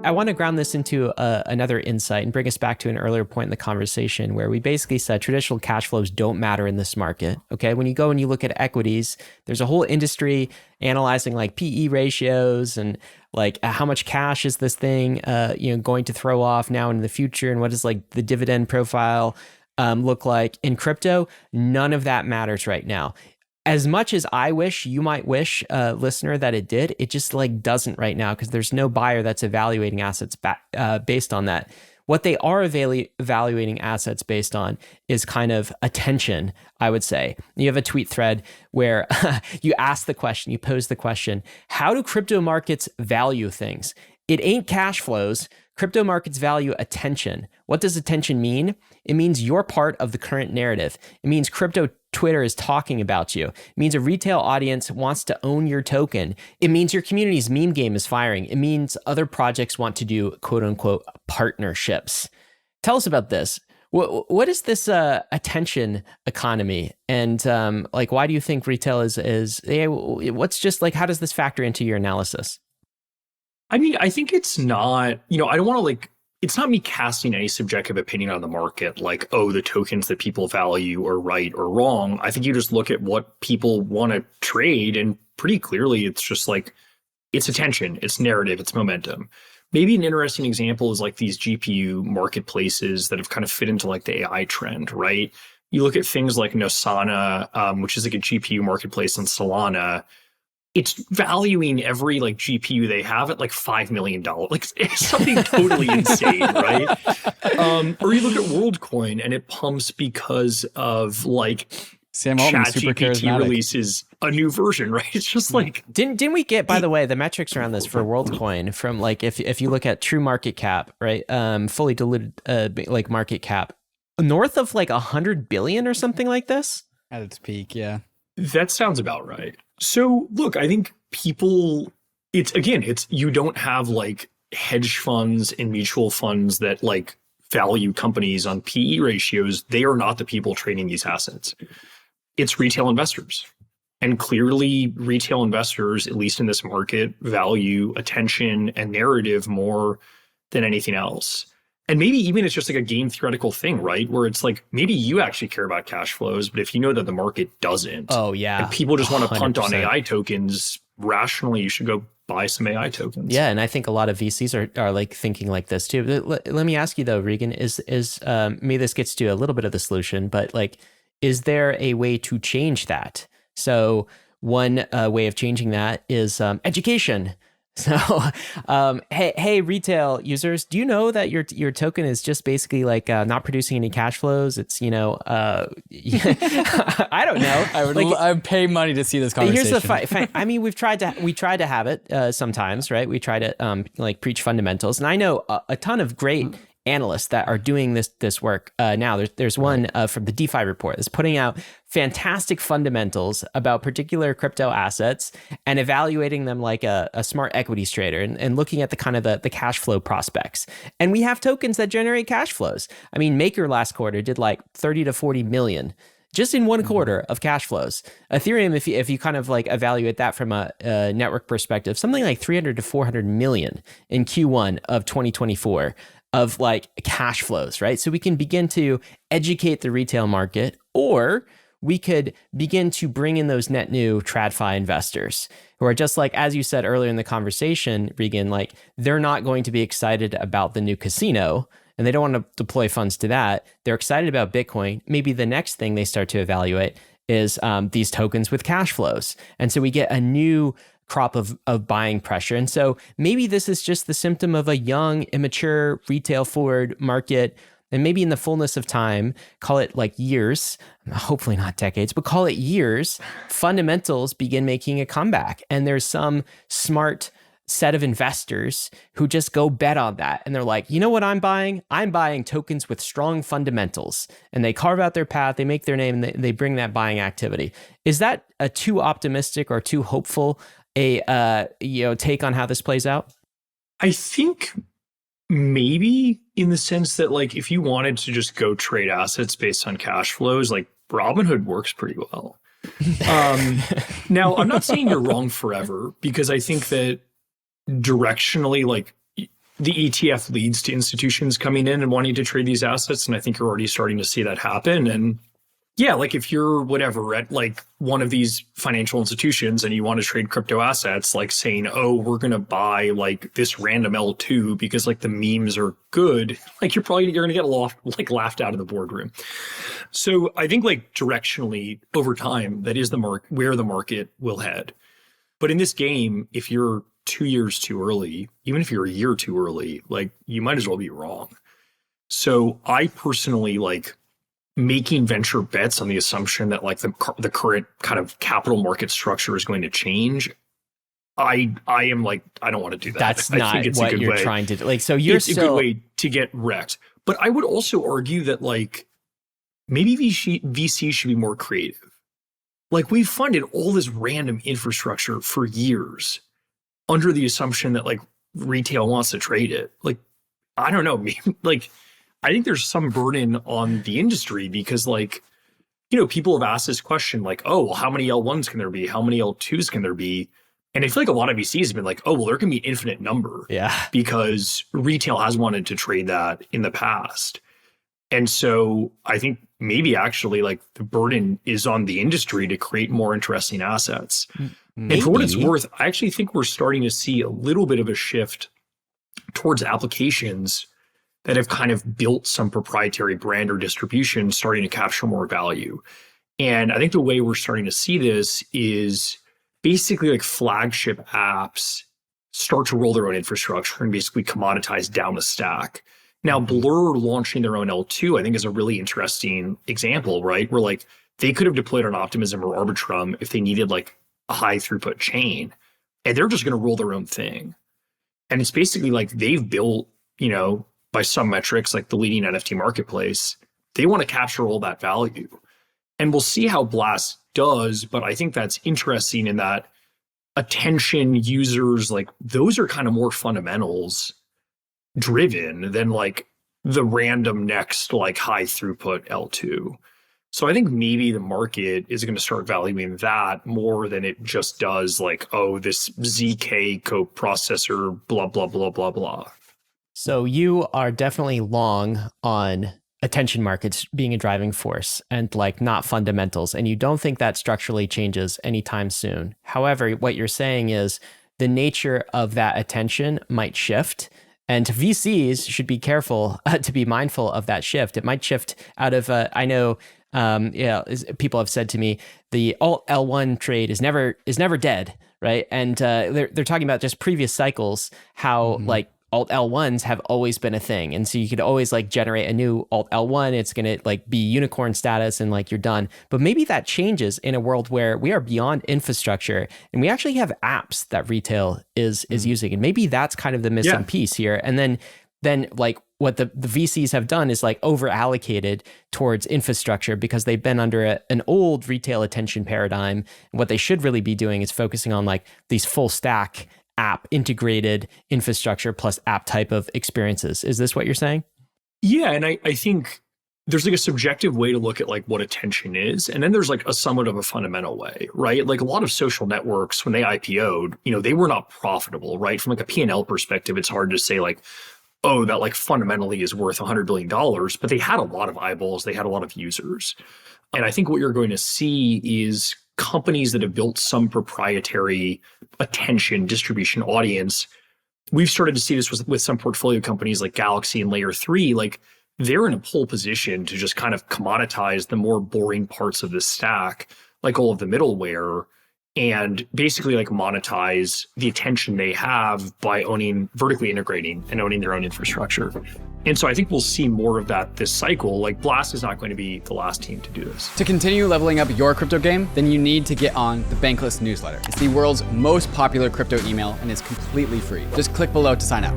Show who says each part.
Speaker 1: I want to ground this into another insight and bring us back to an earlier point in the conversation where we basically said traditional cash flows don't matter in this market. Okay. When you go and you look at equities, there's a whole industry analyzing like PE ratios and like how much cash is this thing, going to throw off now in the future, and what does like the dividend profile look like in crypto. None of that matters right now. As much as I wish, you might wish, listener, that it did, it just like doesn't right now because there's no buyer that's evaluating assets based on that. What they are evaluating assets based on is kind of attention, I would say. You have a tweet thread where you ask the question, you pose the question, how do crypto markets value things? It ain't cash flows. Crypto markets value attention. What does attention mean? It means you're part of the current narrative. It means crypto Twitter is talking about you. It means a retail audience wants to own your token. It means your community's meme game is firing. It means other projects want to do quote unquote partnerships. Tell us about this. What is this attention economy? And why do you think retail is what's just like, how does this factor into your analysis?
Speaker 2: I mean, I think it's not, I don't want to it's not me casting any subjective opinion on the market, like, oh, the tokens that people value are right or wrong. I think you just look at what people want to trade, and pretty clearly it's just like, it's attention, it's narrative, it's momentum. Maybe an interesting example is like these GPU marketplaces that have kind of fit into like the AI trend, right? You look at things like Nosana, which is like a GPU marketplace, and Solana. It's valuing every like GPU they have at like $5 million. Like it's something totally insane, right? Or you look at WorldCoin and it pumps because of like
Speaker 3: Sam Altman's super
Speaker 2: ChatGPT
Speaker 3: charismatic.
Speaker 2: releases a new version, right? It's just like
Speaker 1: didn't we get, by the way, the metrics around this for WorldCoin from like if you look at true market cap, right? Fully diluted like market cap north of like 100 billion or something like this
Speaker 3: At its peak, yeah.
Speaker 2: that sounds about right. So look, I think it's you don't have like hedge funds and mutual funds that like value companies on PE ratios. They are not the people trading these assets. It's retail investors. And clearly retail investors, at least in this market, value attention and narrative more than anything else. And maybe even it's just like a game theoretical thing, right? Where it's like, maybe you actually care about cash flows, but if you know that the market doesn't,
Speaker 1: oh yeah,
Speaker 2: and people just want to punt
Speaker 1: 100%.
Speaker 2: on AI tokens, rationally, you should go buy some AI tokens.
Speaker 1: Yeah, and I think a lot of VCs are like thinking like this too. Let me ask you though, Regan, is maybe this gets to a little bit of the solution, but like, is there a way to change that? So one way of changing that is education. So, hey, retail users, do you know that your token is just basically like not producing any cash flows? It's I don't know.
Speaker 3: I'd pay money to see this conversation.
Speaker 1: Here's the fight. I mean, we tried to have it sometimes, right? We try to like preach fundamentals, and I know a ton of great analysts that are doing this work now. There's one from the DeFi report that's putting out fantastic fundamentals about particular crypto assets and evaluating them like a smart equities trader and looking at the kind of the cash flow prospects. And we have tokens that generate cash flows. I mean, Maker last quarter did like 30 to 40 million just in one quarter of cash flows. Ethereum, if you kind of like evaluate that from a network perspective, something like 300 to 400 million in Q1 of 2024 of like cash flows, right? So we can begin to educate the retail market, or we could begin to bring in those net new TradFi investors who are just like, as you said earlier in the conversation, Regan, like they're not going to be excited about the new casino and they don't want to deploy funds to that. They're excited about Bitcoin. Maybe the next thing they start to evaluate is these tokens with cash flows. And so we get a new crop of buying pressure. And so maybe this is just the symptom of a young, immature, retail forward market. And maybe in the fullness of time, call it like years, hopefully not decades, but call it years, fundamentals begin making a comeback. And there's some smart set of investors who just go bet on that. And they're like, you know what I'm buying? I'm buying tokens with strong fundamentals. And they carve out their path, they make their name, and they bring that buying activity. Is that a too optimistic or too hopeful take on how this plays out?
Speaker 2: I think maybe in the sense that like if you wanted to just go trade assets based on cash flows, like Robinhood works pretty well. Now, I'm not saying you're wrong forever, because I think that directionally, like the ETF leads to institutions coming in and wanting to trade these assets. And I think you're already starting to see that happen. And yeah, like if you're whatever at like one of these financial institutions and you want to trade crypto assets, like saying, oh, we're going to buy like this random L2 because like the memes are good, like you're going to get laughed out of the boardroom. So I think like directionally over time, that is where the market will head. But in this game, if you're 2 years too early, even if you're a year too early, like you might as well be wrong. So I personally like making venture bets on the assumption that like the current kind of capital market structure is going to change. I am like, I don't want to do that.
Speaker 1: That's
Speaker 2: I
Speaker 1: not
Speaker 2: think it's
Speaker 1: what
Speaker 2: a good
Speaker 1: you're
Speaker 2: way.
Speaker 1: trying to do. Like, so you're
Speaker 2: it's a good way to get wrecked. But I would also argue that like maybe VC should be more creative. Like we've funded all this random infrastructure for years under the assumption that like retail wants to trade it. Like, I don't know, like I think there's some burden on the industry because like, you know, people have asked this question like, oh, well, how many L1s can there be? How many L2s can there be? And I feel like a lot of VCs have been like, oh, well, there can be an infinite number.
Speaker 1: Yeah.
Speaker 2: Because retail has wanted to trade that in the past. And so I think maybe actually like the burden is on the industry to create more interesting assets. Maybe. And for what it's worth, I actually think we're starting to see a little bit of a shift towards applications that have kind of built some proprietary brand or distribution starting to capture more value. And I think the way we're starting to see this is basically like flagship apps start to roll their own infrastructure and basically commoditize down the stack. Now, Blur launching their own L2, I think is a really interesting example, right? Where like they could have deployed on Optimism or Arbitrum if they needed like a high throughput chain, and they're just going to roll their own thing. And it's basically like they've built, you know, by some metrics, like the leading NFT marketplace. They want to capture all that value. And we'll see how Blast does, but I think that's interesting in that attention users, like those are kind of more fundamentals driven than like the random next like high throughput L2. So I think maybe the market is going to start valuing that more than it just does like, oh, this ZK coprocessor, blah, blah, blah, blah, blah.
Speaker 1: So you are definitely long on attention markets being a driving force and like not fundamentals. And you don't think that structurally changes anytime soon. However, what you're saying is the nature of that attention might shift. And VCs should be careful to be mindful of that shift. It might shift out of, I know, people have said to me, the alt L1 trade is never dead, right? And they're talking about just previous cycles, how like alt L1s have always been a thing. And so you could always like generate a new alt L1. It's going to like be unicorn status and like you're done. But maybe that changes in a world where we are beyond infrastructure and we actually have apps that retail is using. And maybe that's kind of the missing piece here. And then like what the VCs have done is like over allocated towards infrastructure because they've been under an old retail attention paradigm. And what they should really be doing is focusing on like these full stack app integrated infrastructure plus app type of experiences. Is this what you're saying?
Speaker 2: Yeah. And I think there's like a subjective way to look at like what attention is. And then there's like a somewhat of a fundamental way, right? Like a lot of social networks, when they IPO'd, you know, they were not profitable, right? From like a P&L perspective, it's hard to say like, oh, that like fundamentally is worth $100 billion, but they had a lot of eyeballs. They had a lot of users. And I think what you're going to see is companies that have built some proprietary attention distribution audience. We've started to see this with some portfolio companies like Galaxy and Layer 3. Like they're in a pole position to just kind of commoditize the more boring parts of the stack, like all of the middleware, and basically like monetize the attention they have by vertically integrating and owning their own infrastructure. And so I think we'll see more of that this cycle. Like Blast is not going to be the last team to do this.
Speaker 3: To continue leveling up your crypto game, then you need to get on the Bankless newsletter. It's the world's most popular crypto email and is completely free. Just click below to sign up.